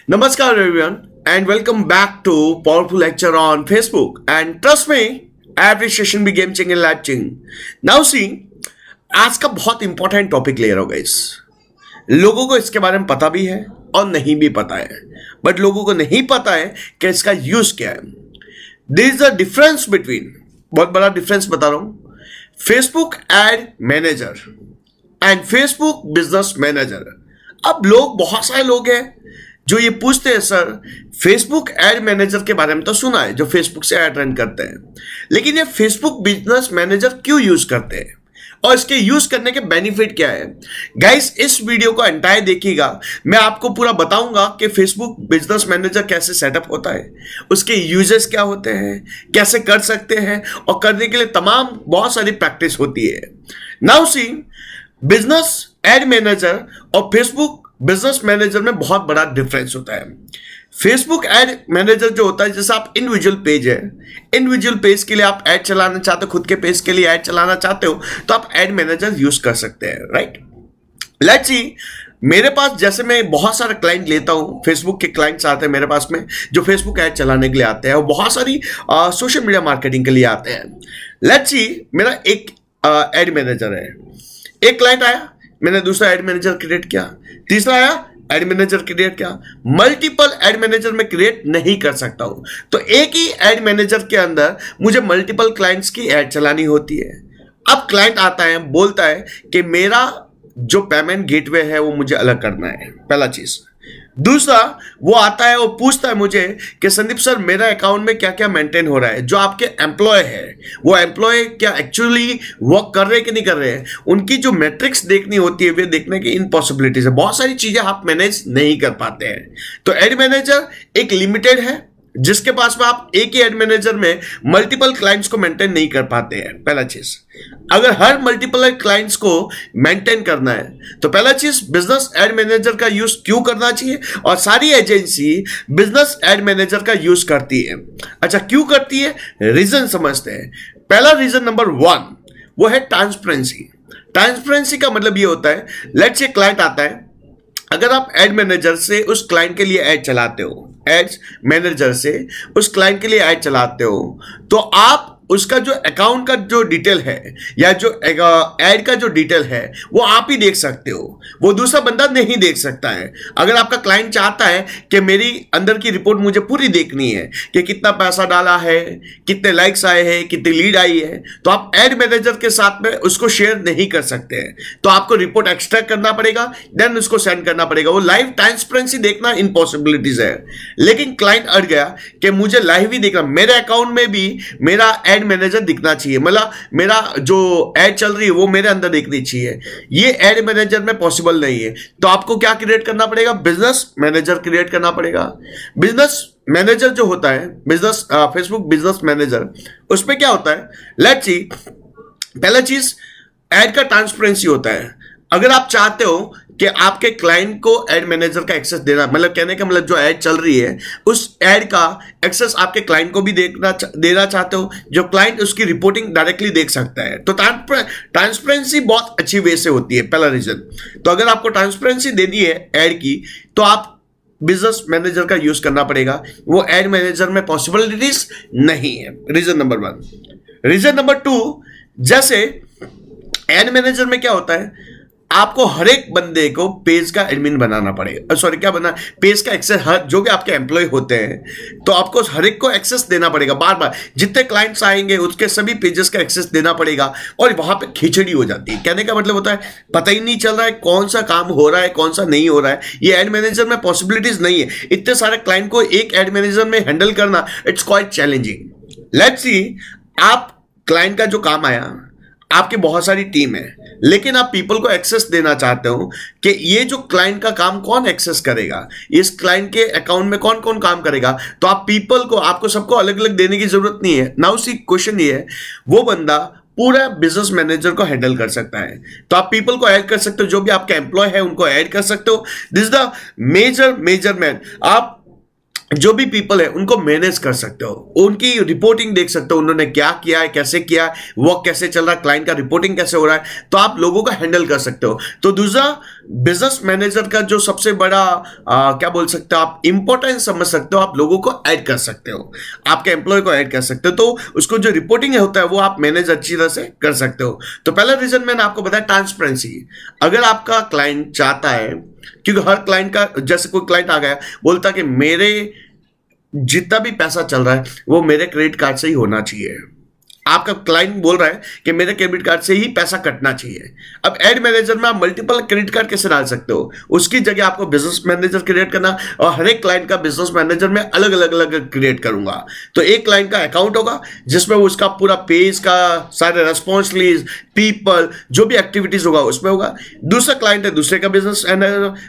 Namaskar everyone and welcome back to powerful lecture on Facebook and trust me every session be game changing life changing. Now see आज का बहुत important topic ले रहा हूँ guys. लोगों को इसके बारे में पता भी है और नहीं भी पता है बट लोगों को नहीं पता है कि इसका यूज क्या है. There is a difference between बहुत बड़ा डिफरेंस बता रहा हूँ Facebook ad manager and Facebook business manager. अब लोग बहुत सारे लोग हैं जो ये पूछते हैं सर फेसबुक एड मैनेजर के बारे में तो सुना है जो फेसबुक से एड रन करते हैं लेकिन ये फेसबुक बिजनेस मैनेजर क्यों यूज करते हैं और इसके यूज करने के बेनिफिट क्या है. गाइस इस वीडियो को एंटायर देखिएगा. मैं आपको पूरा बताऊंगा कि फेसबुक बिजनेस मैनेजर कैसे सेटअप होता है, उसके यूजेस क्या होते हैं, कैसे कर सकते हैं और करने के लिए तमाम बहुत सारी प्रैक्टिस होती है. Now see business add manager और फेसबुक बिजनेस मैनेजर में बहुत बड़ा डिफरेंस होता है. फेसबुक एड मैनेजर जो होता है जैसे आप इंडिविजुअल पेज है, इंडिविजुअल पेज के लिए आप ऐड चलाना चाहते हो, खुद के पेज के लिए ऐड चलाना चाहते हो तो आप एड मैनेजर यूज कर सकते हैं. राइट, लेट्स सी मेरे पास जैसे मैं बहुत सारे क्लाइंट लेता हूं, फेसबुक के क्लाइंट्स आते हैं मेरे पास में जो फेसबुक ऐड चलाने के लिए आते हैं और बहुत सारी सोशल मीडिया मार्केटिंग के लिए आते हैं. लेट्स सी मेरा एक एड मैनेजर है, एक क्लाइंट आया, मैंने दूसरा एड मैनेजर क्रिएट किया, तीसरा आया एड मैनेजर क्रिएट किया. मल्टीपल एड मैनेजर में क्रिएट नहीं कर सकता हूं तो एक ही एड मैनेजर के अंदर मुझे मल्टीपल क्लाइंट्स की एड चलानी होती है. अब क्लाइंट आता है बोलता है कि मेरा जो पेमेंट गेटवे है वो मुझे अलग करना है, पहला चीज. दूसरा वो आता है और पूछता है मुझे कि संदीप सर मेरा अकाउंट में क्या क्या मेंटेन हो रहा है. जो आपके एम्प्लॉय है वो एम्प्लॉय क्या एक्चुअली वर्क कर रहे हैं कि नहीं कर रहे हैं, उनकी जो मैट्रिक्स देखनी होती है वे देखने की इम्पॉसिबिलिटीज है. बहुत सारी चीजें आप मैनेज नहीं कर पाते हैं. तो एड मैनेजर एक लिमिटेड है जिसके पास में आप एक ही एड मैनेजर में मल्टीपल क्लाइंट्स को मेंटेन नहीं कर पाते हैं. पहला चीज, अगर हर मल्टीपल क्लाइंट्स को मेंटेन करना है तो पहला चीज बिजनेस एड मैनेजर का यूज क्यों करना चाहिए और सारी एजेंसी बिजनेस एड मैनेजर का यूज करती है. अच्छा क्यों करती है, रीजन समझते हैं. पहला रीजन नंबर 1 वो है ट्रांसपेरेंसी. ट्रांसपेरेंसी का मतलब ये होता है लेट्स से क्लाइंट आता है, अगर आप एड मैनेजर से उस क्लाइंट के लिए ऐड चलाते हो, एड्स मैनेजर से उस क्लाइंट के लिए ऐड चलाते हो तो आप उसका जो अकाउंट का जो डिटेल है या जो ऐड का जो डिटेल है वो आप ही देख सकते हो, वो दूसरा बंदा नहीं देख सकता है. अगर आपका क्लाइंट चाहता है कि मेरी अंदर की रिपोर्ट मुझे पूरी देखनी है कि कितना पैसा डाला है, कितने लाइक्स आए हैं, कितनी लीड आई है, तो आप एड मैनेजर के साथ में उसको शेयर नहीं कर सकते हैं. तो आपको रिपोर्ट एक्सट्रैक्ट करना पड़ेगा, देन उसको सेंड करना पड़ेगा. वो लाइव ट्रांसपेरेंसी देखना इम्पॉसिबिलिटीज है. लेकिन क्लाइंट अड़ गया कि मुझे लाइव ही देखना, मेरे अकाउंट में भी मेरा एड मैनेजर दिखना चाहिए, मतलब मेरा जो एड चल रही है वो मेरे अंदर दिखनी चाहिए. ये एड मैनेजर में पॉसिबल नहीं है. तो आपको क्या क्रिएट करना पड़ेगा, बिजनेस मैनेजर क्रिएट करना पड़ेगा. बिजनेस मैनेजर जो होता है बिजनेस फेसबुक बिजनेस मैनेजर, उसमें क्या होता है लेट्स सी पहला चीज एड का ट्रांसपेरेंसी होता है. अगर आप चाहते हो कि आपके क्लाइंट को एड मैनेजर का एक्सेस देना, मतलब कहने का मतलब जो एड चल रही है उस एड का एक्सेस आपके क्लाइंट को भी देना चाहते हो, जो क्लाइंट उसकी रिपोर्टिंग डायरेक्टली देख सकता है, तो ट्रांसपेरेंसी बहुत अच्छी वे से होती है. पहला रीजन. तो अगर आपको ट्रांसपेरेंसी देनी है एड की तो आप बिजनेस मैनेजर का यूज करना पड़ेगा, वो एड मैनेजर में पॉसिबिलिटीज नहीं है. Reason number 1. रीजन नंबर 2, जैसे एड मैनेजर में क्या होता है आपको हर एक बंदे को पेज का एडमिन बनाना पड़ेगा, सॉरी क्या बना पेज का एक्सेस, हर जो भी आपके एम्प्लॉय होते हैं तो आपको हर एक को एक्सेस देना पड़ेगा. बार बार जितने क्लाइंट्स आएंगे उसके सभी पेजेस का एक्सेस देना पड़ेगा और वहां पे खिचड़ी हो जाती है. कहने का मतलब होता है पता ही नहीं चल रहा है कौन सा काम हो रहा है कौन सा नहीं हो रहा है. ये एड मैनेजर में पॉसिबिलिटीज नहीं है. इतने सारे क्लाइंट को एक एड मैनेजर में हैंडल करना it's quite challenging. Let's see आप क्लाइंट का जो काम आया, आपकी बहुत सारी टीम है लेकिन आप पीपल को एक्सेस देना चाहते हो कि ये जो क्लाइंट का काम कौन एक्सेस करेगा, इस क्लाइंट के अकाउंट में कौन कौन काम करेगा, तो आप पीपल को आपको सबको अलग अलग देने की जरूरत नहीं है. नाउ सी क्वेश्चन ये है वो बंदा पूरा बिजनेस मैनेजर को हैंडल कर सकता है तो आप पीपल को ऐड कर सकते हो, जो भी आपके एम्प्लॉय है उनको ऐड कर सकते हो. This the major man. आप जो भी पीपल है उनको मैनेज कर सकते हो, उनकी रिपोर्टिंग देख सकते हो, उन्होंने क्या किया है, कैसे किया है, वर्क कैसे चल रहा है, क्लाइंट का रिपोर्टिंग कैसे हो रहा है, तो आप लोगों का हैंडल कर सकते हो. तो दूसरा बिजनेस मैनेजर का जो सबसे बड़ा क्या बोल सकते हो आप, इंपॉर्टेंस समझ सकते हो, आप लोगों को ऐड कर सकते हो, आपके एम्प्लॉय को ऐड कर सकते हो, तो उसको जो रिपोर्टिंग होता है वो आप मैनेज अच्छी तरह से कर सकते हो। तो पहला रीजन मैंने आपको बताया ट्रांसपेरेंसी। अगर आपका क्लाइंट चाहता है, क्योंकि हर क्लाइंट का, जैसे कोई क्लाइंट आ गया बोलता कि मेरे जितना भी पैसा चल रहा है वो मेरे क्रेडिट कार्ड से ही होना चाहिए, आपका क्लाइंट बोल रहा है कि मेरे क्रेडिट कार्ड से ही पैसा कटना चाहिए। अब एड मैनेजर में आप मल्टीपल क्रेडिट कार्ड कैसे डाल सकते हो, उसकी जगह आपको बिजनेस मैनेजर क्रिएट करना, और हर एक क्लाइंट का बिजनेस मैनेजर में अलग अलग अलग क्रिएट करूंगा। तो एक क्लाइंट का अकाउंट होगा जिसमें वो उसका पूरा पेज का सारे रेस्पॉन्स लीज, पीपल, जो भी एक्टिविटीज होगा उसमें होगा। दूसरा क्लाइंट है, दूसरे का बिजनेस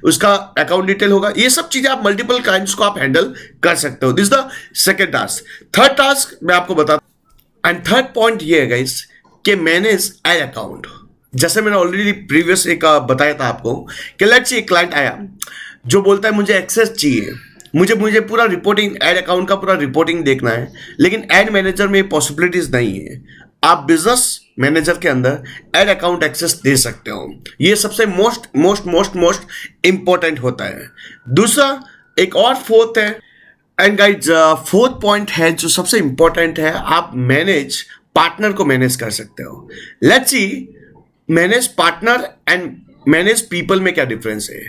उसका अकाउंट डिटेल होगा। ये सब चीजें आप मल्टीपल क्लाइंट्स को आप हैंडल कर सकते हो। This the second task. Third task मैं आपको बता, एंड थर्ड पॉइंट ये है गाइस कि मैनेज एड अकाउंट। जैसे मैंने ऑलरेडी प्रीवियस एक बताया था आपको कि लेट्स से एक क्लाइंट आया जो बोलता है मुझे एक्सेस चाहिए, मुझे पूरा रिपोर्टिंग, एड अकाउंट का पूरा रिपोर्टिंग देखना है, लेकिन एड मैनेजर में पॉसिबिलिटीज नहीं है। आप बिजनेस मैनेजर के अंदर एड अकाउंट एक्सेस दे सकते हो। ये सबसे most most most most important होता है। दूसरा एक और फोर्थ है, एंड गाइज फोर्थ पॉइंट है जो सबसे इंपॉर्टेंट है, आप मैनेज पार्टनर को मैनेज कर सकते हो। Let's see manage partner and manage people में क्या डिफरेंस है।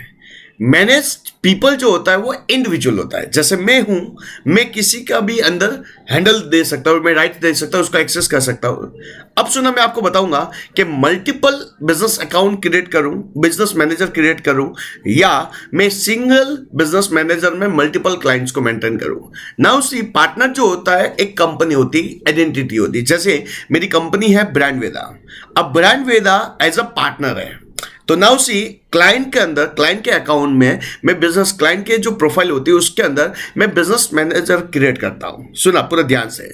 मैनेज पीपल जो होता है वो इंडिविजुअल होता है, जैसे मैं हूं, मैं किसी का भी अंदर हैंडल दे सकता हूं, मैं राइट दे सकता हूं, उसको एक्सेस कर सकता हूं। अब सुना, मैं आपको बताऊंगा कि मल्टीपल बिजनेस अकाउंट क्रिएट करूं, बिजनेस मैनेजर क्रिएट करूं, या मैं सिंगल बिजनेस मैनेजर में मल्टीपल क्लाइंट्स को मेंटेन करूं। नाउ सी, पार्टनर जो होता है एक कंपनी होती है, आइडेंटिटी होती है। जैसे मेरी कंपनी है ब्रांड वेदा, अब brand Veda as a partner है। तो नाउ सी, क्लाइंट के अंदर, क्लाइंट के अकाउंट में मैं बिजनेस, क्लाइंट के जो प्रोफाइल होती है उसके अंदर मैं बिजनेस मैनेजर क्रिएट करता हूं। सुना पूरा ध्यान से,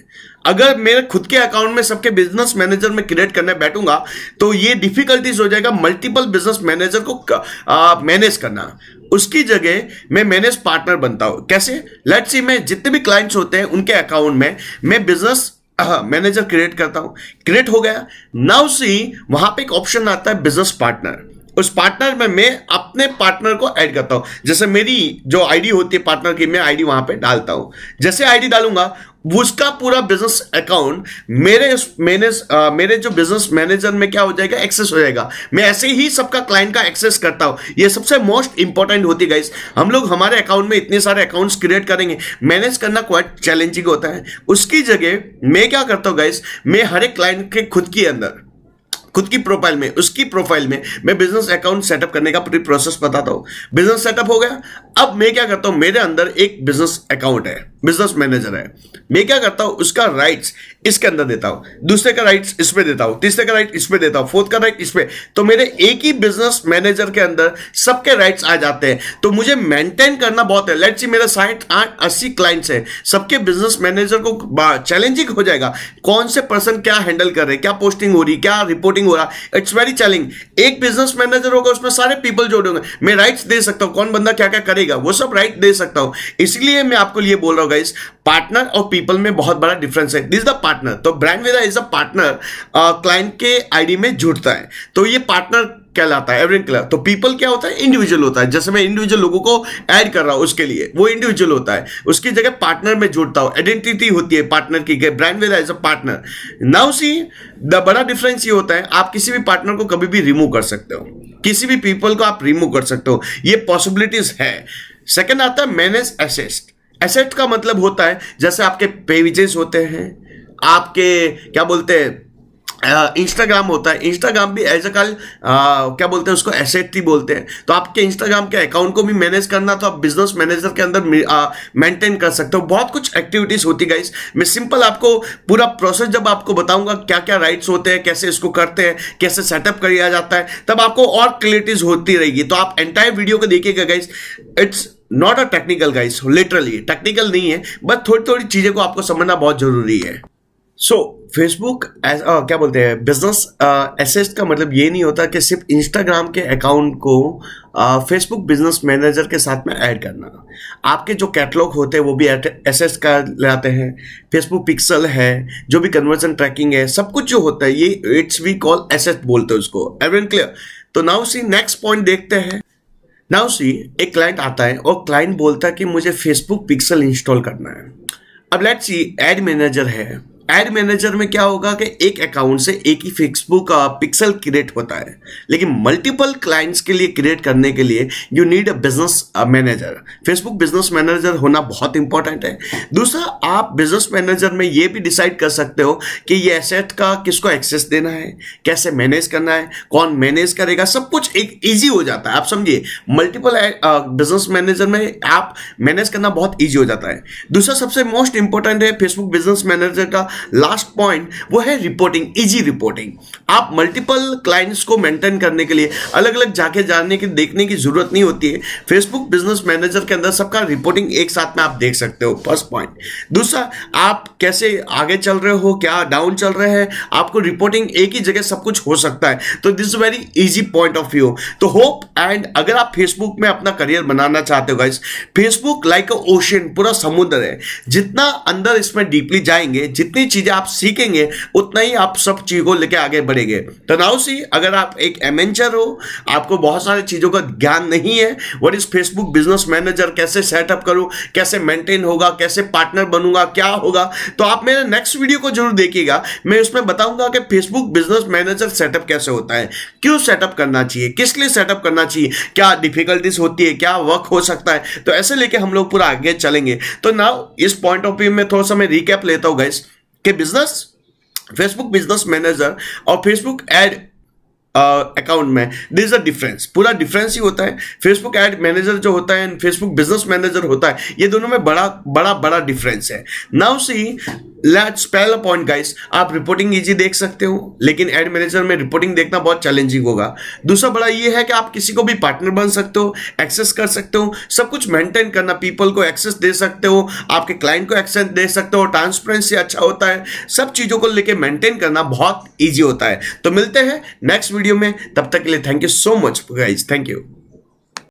अगर मेरे खुद के अकाउंट में सबके बिजनेस मैनेजर में क्रिएट करने बैठूंगा तो ये डिफिकल्टीज हो जाएगा मल्टीपल बिजनेस मैनेजर को मैनेज करना। उसकी जगह मैं मैनेज पार्टनर बनता हूं। कैसे? लेट्स सी, मैं जितने भी क्लाइंट्स होते हैं उनके अकाउंट में मैं बिजनेस मैनेजर क्रिएट करता हूं। क्रिएट हो गया, नाउ सी वहां पे एक ऑप्शन आता है बिजनेस पार्टनर। उस पार्टनर में मैं अपने पार्टनर को ऐड करता हूं। जैसे मेरी जो आईडी होती है पार्टनर की, मैं आईडी वहां पे डालता हूं। जैसे आईडी डालूंगा उसका पूरा बिजनेस अकाउंट मेरे जो बिजनेस मैनेजर में क्या हो जाएगा, एक्सेस हो जाएगा। मैं ऐसे ही सबका क्लाइंट का एक्सेस करता हूं। ये सबसे मोस्ट इंपॉर्टेंट होती है गाइस। हम लोग हमारे अकाउंट में इतने सारे अकाउंट्स क्रिएट करेंगे, मैनेज करना क्वाइट चैलेंजिंग होता है। उसकी जगह मैं क्या करता हूं गाइस, मैं हर एक क्लाइंट के खुद की अंदर, खुद की प्रोफाइल में, उसकी प्रोफाइल में मैं बिजनेस अकाउंट सेटअप करने का पूरी प्रोसेस बताता हूं। बिजनेस सेटअप हो गया, अब मैं क्या करता हूं, मेरे अंदर एक बिजनेस अकाउंट है, बिजनेस मैनेजर है। मैं क्या करता हूं, उसका राइट्स इसके अंदर देता हूं, दूसरे का राइट्स इसमें देता हूं, तीसरे का राइट इसमें देता हूं, फोर्थ का राइट इसमें। तो मेरे एक ही बिजनेस मैनेजर के अंदर सबके राइट्स आ जाते हैं। तो मुझे मेंटेन करना बहुत है। लेट्स सी मेरे 60-80 क्लाइंट्स हैं, सबके बिजनेस मैनेजर को चैलेंजिंग हो जाएगा, कौन से पर्सन क्या हैंडल कर रहे हैं, क्या पोस्टिंग हो रही, क्या रिपोर्टिंग हो रहा है। It's very challenging. एक बिजनेस मैनेजर होगा, उसमें सारे पीपल जोड़े होंगे, मैं राइट्स दे सकता हूं, कौन बंदा क्या क्या करेगा वो सब राइट दे सकता हूं। इसलिए मैं आपको ये बोल रहा हूं गाइस, पार्टनर और पीपल में बहुत बड़ा डिफरेंस है। This is the partner. तो brand Veda is a partner, client के आईडी में जुड़ता है, तो ये पार्टनर कहलाता है, एवरेज क्लियर। तो पीपल क्या होता है, इंडिविजुअल होता है। जैसे मैं इंडिविजुअल लोगों को ऐड कर रहा हूं, उसके लिए वो इंडिविजुअल होता है, उसकी जगह पार्टनर में जुड़ता हूं। आइडेंटिटी होती है पार्टनर की, brand Veda is a partner. Now see, the बड़ा डिफरेंस ये होता है, आप किसी भी पार्टनर को कभी भी रिमूव कर सकते हो, किसी भी पीपल को आप रिमूव कर सकते हो, ये पॉसिबिलिटीज है। सेकेंड आता है मैनेज एसेट। एसेट का मतलब होता है जैसे आपके पेजेस होते हैं, आपके क्या बोलते हैं इंस्टाग्राम होता है। इंस्टाग्राम भी एज अ कल क्या बोलते हैं उसको, एसेट ही बोलते हैं। तो आपके इंस्टाग्राम के अकाउंट को भी मैनेज करना, तो आप बिजनेस मैनेजर के अंदर मेंटेन कर सकते हो। बहुत कुछ एक्टिविटीज होती है गाइस। मैं सिंपल आपको पूरा प्रोसेस जब आपको बताऊंगा क्या क्या राइट्स होते हैं, कैसे इसको करते हैं, कैसे सेटअप किया जाता है, तब आपको और क्लियरिटीज होती रहेगी। तो आप एंटायर वीडियो को देखिएगा guys. It's not a technical guys, literally technical नहीं है, बट थोड़ी थोड़ी चीजें को आपको समझना बहुत जरूरी है। सो फेसबुक क्या बोलते हैं, बिजनेस एसेट का मतलब ये नहीं होता कि सिर्फ इंस्टाग्राम के अकाउंट को फेसबुक बिजनेस मैनेजर के साथ में ऐड करना। आपके जो कैटलॉग होते हैं वो भी एसेट का लाते हैं, फेसबुक पिक्सल है, जो भी कन्वर्जन ट्रैकिंग है, सब कुछ जो होता है ये इट्स वी कॉल एसेट बोलते हैं उसको। Everyone clear? तो नाउ सी नेक्स्ट पॉइंट देखते हैं। नाउ सी एक क्लाइंट आता है और क्लाइंट बोलता है कि मुझे फेसबुक पिक्सल इंस्टॉल करना है। अब लेट्स सी एड मैनेजर है। एड मैनेजर में क्या होगा कि एक अकाउंट से एक ही फेसबुक पिक्सल क्रिएट होता है, लेकिन मल्टीपल क्लाइंट्स के लिए क्रिएट करने के लिए you need a business manager. Facebook business manager होना बहुत इंपॉर्टेंट है। दूसरा, आप बिजनेस मैनेजर में ये भी डिसाइड कर सकते हो कि ये एसेट का किसको एक्सेस देना है, कैसे मैनेज करना है, कौन मैनेज करेगा, सब कुछ एक ईजी हो जाता है। आप समझिए, मल्टीपल बिजनेस मैनेजर में आप मैनेज करना बहुत ईजी हो जाता है। दूसरा सबसे मोस्ट इंपॉर्टेंट है फेसबुक बिजनेस मैनेजर का लास्ट पॉइंट, वो है रिपोर्टिंग, इजी रिपोर्टिंग। आप मल्टीपल क्लाइंट्स को मेंटेन करने के लिए अलग अलग जाके जानने की देखने की जरूरत नहीं होती है। फेसबुक बिजनेस मैनेजर के अंदर सबका रिपोर्टिंग एक साथ में आप देख सकते हो, फर्स्ट पॉइंट। दूसरा, आप कैसे आगे चल रहे हो, क्या डाउन चल रहे हैं, आपको रिपोर्टिंग एक ही जगह सब कुछ हो सकता है। तो this very easy point of view. तो होप एंड अगर आप फेसबुक में अपना करियर बनाना चाहते हो गाइस, फेसबुक लाइक अ ओशन, पूरा समुद्र है। जितना अंदर इसमें डीपली जाएंगे, जितनी चीजें आप सीखेंगे, उतना ही आप सब चीजों को लेके आगे बढ़ेंगे। तो नाउ सी, अगर आप एक एमेंचर हो, आपको बहुत सारी चीजों का ज्ञान नहीं है, what is Facebook business manager, कैसे सेटअप करूं, कैसे मेंटेन होगा, कैसे पार्टनर बनूंगा, क्या होगा, तो आप मेरे नेक्स्ट वीडियो को जरूर देखिएगा। मैं उसमें बताऊंगा कि फेसबुक बिजनेस मैनेजर सेटअप कैसे होता है, क्यों सेटअप करना चाहिए, किस लिए सेटअप करना चाहिए, क्या डिफिकल्टीज होती है, क्या वर्क हो सकता है। तो ऐसे लेके हम लोग पूरा आगे चलेंगे। तो नाउ इस पॉइंट ऑफ व्यू में थोड़ा सा मैं रिकैप लेता हूं गाइस कि बिजनेस, फेसबुक बिजनेस मैनेजर और फेसबुक एड अकाउंट में दिस इज अ डिफरेंस, पूरा डिफरेंस ही होता है। फेसबुक एड मैनेजर जो होता है, फेसबुक बिजनेस मैनेजर होता है, ये दोनों में बड़ा बड़ा बड़ा डिफरेंस है। नाउ सी लेट्स पहला पॉइंट गाइस, आप रिपोर्टिंग इजी देख सकते हो, लेकिन एड मैनेजर में रिपोर्टिंग देखना बहुत चैलेंजिंग होगा। दूसरा बड़ा ये है कि आप किसी को भी पार्टनर बन सकते हो, एक्सेस कर सकते हो, सब कुछ मेंटेन करना, पीपल को एक्सेस दे सकते हो, आपके क्लाइंट को एक्सेस दे सकते हो, ट्रांसपेरेंसी अच्छा होता है, सब चीजों को लेके मेंटेन करना बहुत ईजी होता है। तो मिलते हैं नेक्स्ट वीडियो में, तब तक के लिए thank you so much guys, thank you.